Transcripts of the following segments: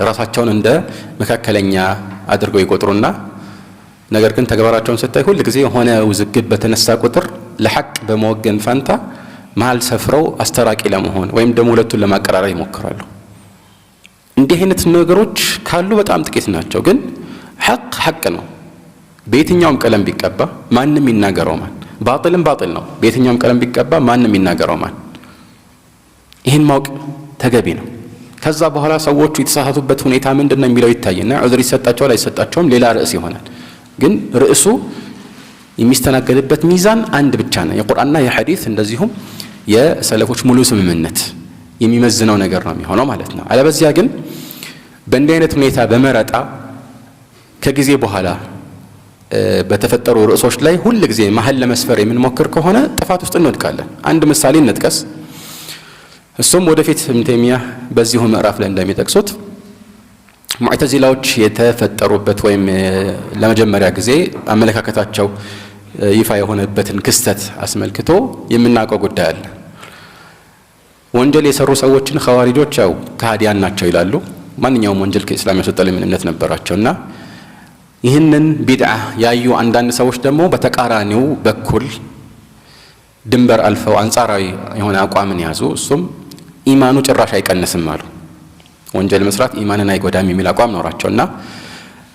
ራሳቸውን እንደ መካከለኛ አድርገው ይቆጥሩና ነገር ግን ተግባራቸውን ስታይ ሁሉ ጊዜ የሆነ ውዝግብ በተነሳ ቁጥር ለሐቅ በመወገን ፋንታ መሃል ሰፍረው አስተራቂ ለመሆን ወይም ደግሞ ሁለቱን ለማቀራረብ ይሞክራሉ። እንዲህ አይነት ነገሮች ካሉ በጣም ጥቂት ናቸው። ግን ሐቅ ነው። በየትኛውም ቀለም ቢቀባ ማንም ይናገረው ማን፣ ባጥልም ባጥል ነው። በየትኛውም ቀለም ቢቀባ ማንም ይናገረው ማን። ይህን ማወቅ ተገቢ ነው። ከዛ በኋላ ሰዎቹ የተሳሳቱበት ሁኔታ ምንድነው የሚለው ይታይና ዑዝር ይሰጣቸዋል አይሰጣቸውም ሌላ ርዕስ ይሆናል። ግን ርዕሱ የሚስተናገድበት ሚዛን አንድ ብቻ ነው። የቁርአንና የሐዲስ እንደዚሁም የሰለፎች ሙሉ ስምምነት የሚመዝነው ነገር ነው የሚሆነው ማለት ነው። አለበዚያ ግን በእንዲህ አይነት ሁኔታ በመረጣ ከጊዜ በኋላ በተፈጠሩ ርዕሶች ላይ ሁሉ ጊዜ መሀል ለመስፈር የምንሞክር ከሆነ ጥፋት ውስጥ እንወድቃለን። አንድ ምሳሌ እንጥቀስ። እሱም ወደፊት ኢብኑ ተይሚያ በዚሁ ምዕራፍ ላይ እንደሚጠቅሱት ሙዕተዚላዎች የተፈጠሩበት ወይም ለመጀመሪያ ጊዜ አመለካከታቸው ይፋ የሆነበትን ክስተት አስመልክቶ የምናውቀው ጉዳይ አለ። ወንጀል የሰሩ ሰዎችን ኸዋሪጆች ያው ከሃዲያን ናቸው ይላሉ። ማንኛውም ወንጀል ከእስላም ያስወጣል እምነት ነበራቸውና ይህንን ቢድዓ ያዩ አንዳንድ ሰዎች ደግሞ በተቃራኒው በኩል ድንበር አልፈው አንጻራዊ የሆነ አቋምን ያዙ። እሱም ኢማኑ ጭራሽ አይቀንስም አሉ። ወንጀል መስራት ኢማንን አይጎዳም የሚል አቋም ኖራቸውና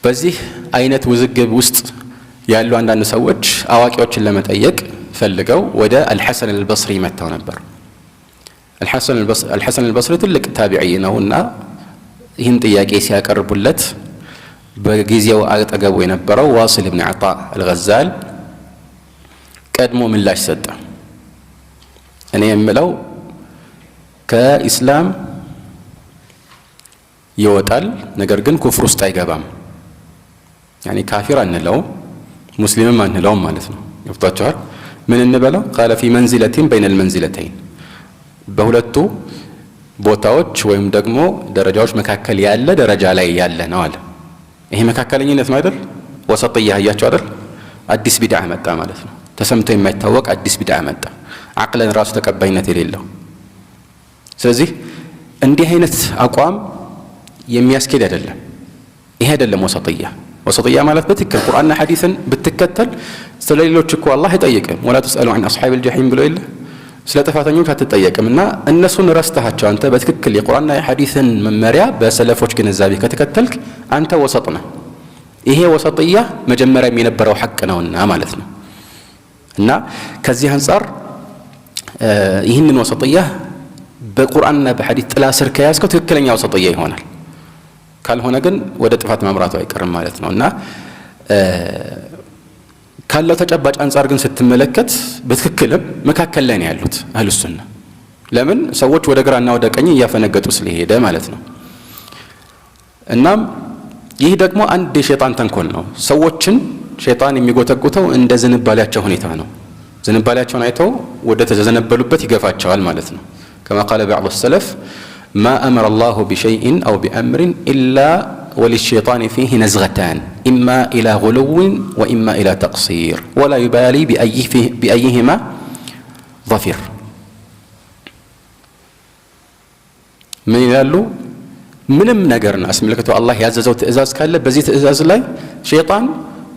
በዚህ አይነት ውዝግብ ውስጥ ያሉ አንዳንድ ሰዎች አዋቂዎችን ለመጠየቅ ፈልገው ወደ አልሐሰን አልበስሪ መጥተው ነበር። አልሐሰን አልበስሪ ትልቅ ታቢዒ ነውና ይህን ጥያቄ ሲያቀርቡለት በጊዜው አጠገቡ የነበረው ዋሲል ኢብኑ ዓጣ አልገዛል ቀድሞ ምላሽ ሰጠ። እኔ የምለው ከኢስላም ይወጣል ነገር ግን ኩፍር ውስጥ አይገባም። ያኒ ካፊር አንለው ሙስሊምም አንለው ማለት ነው። ይፍታቻል ምን እንበለው قال في منزلة بين المنزلتين በሁለቱ ቦታዎች ወይም ደግሞ ደረጃዎች መካከል ያለ ደረጃ ላይ ያለ ነው አለ። ይሄ መካከለኝነት ነው አይደል? ወሰጥያ ያያችሁ አይደል? አዲስ ቢድዓ መጣ ማለት ነው። ተሰምቶ የማይታወቅ አዲስ ቢድዓ መጣ፣ አቅለን ራሱ ተቀባይነት የሌለው። ስለዚህ እንዲህ አይነት አቋም የሚያስኬድ አይደለም። ይሄ አይደለም ወሰጥያ። ወሰጥያ ማለት በትክክል ቁርአንና ሐዲስን ብትከተል ስለሌሎች እኮ አላህ አይጠይቅም። ወላ ተስአሉ عن اصحاب الجحيم ብሎ የለ ስለ ጥፋተኞች አትጠየቅምና እነሱን ረስተሃቸው አንተ በትክክል የቁርአንና የሐዲስን መመሪያ በሰለፎች ግንዛቤ ከተከተልክ አንተ ወሰጥ ነህ። ይሄ ወሰጥያ መጀመሪያም የነበረው ሐቅ ነውና ማለት ነው። እና ከዚህ አንፃር ይህንን ወሰጥያ በቁርአንና በሐዲስ ጥላ ስር ከያዝከው ትክክለኛ ወሰጥያ ይሆናል። ካልሆነ ግን ወደ ጥፋት መምራቱ አይቀርም ማለት ነውና ካለው ተጨባጭ አንፃር ግን ስትመለከት በትክክልም መካከል ላይ ነው ያሉት አህሉ ሱና። ለምን ሰዎች ወደ ግራና ወደ ቀኝ እያፈነገጡ ስለሄደ ማለት ነው። እናም ይህ ደግሞ አንድ የሸይጣን ተንኮል ነው። ሰዎችን ሸይጣን የሚጎተጉተው እንደ ዝንባሌያቸው ሁኔታ ነው። ዝንባሌያቸውን አይተው ወደ ተዘነበሉበት ይገፋቸዋል ማለት ነው። كما قال بعض السلف ما أمر الله بشيء أو بأمر إلا وللشيطان فيه نزغتان إما إلى غلو وإما إلى تقصير ولا يبالي بأيهما ظفر. من يقولوا ምንም ነገርና አስመልክቶ አላህ ያዘዘው ትእዛዝ ካለ በዚህ ትእዛዝ ላይ ሸይጣን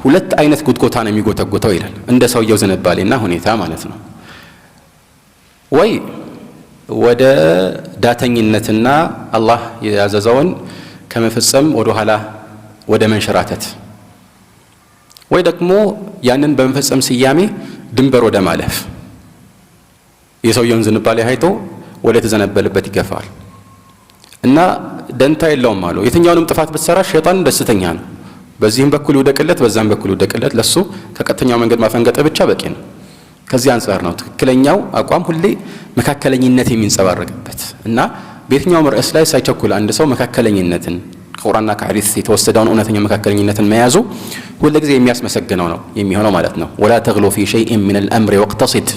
ሁለት አይነት ጉትጎታ ነው የሚጎተጎተው ይላል። እንደ ሰውየው ዝንባሌና ሁኔታ ማለት ነው። ወይ ወደ ዳተኝነትና አላህ ያዘዘውን ከመፈጸም ወደ ኋላ ወደ መንሸራተት፣ ወይ ደግሞ ያንን በመፈጸም ስያሜ ድንበር ወደ ማለፍ የሰውየውን ዝንባሌ አይቶ ወደ ተዘነበለበት ይገፋል እና ደንታ የለውም አሉ። የትኛውንም ጥፋት ብትሰራ ሸይጣን ደስተኛ ነው። በዚህም በኩል ይወደቅለት በዛም በኩል ይወደቅለት፣ ለሱ ከቀጥተኛው መንገድ ማፈንገጥ ብቻ በቂ ነው። ከዚህ አንፃር ነው ትክክለኛው አቋም ሁሌ መካከለኝነት የሚንጸባረቅበት እና በየትኛውም ርዕስ ላይ ሳይቸኩል አንድ ሰው መካከለኝነትን ቁርአንና ከሐዲስ የተወሰደውን እውነተኛ መካከለኝነትን መያዙ ሁሉ ጊዜ የሚያስመሰግነው ነው የሚሆነው ማለት ነው። ወላ ተግሉ ፊ ሸይኢን ሚነል አምሪ ወቅተሲድ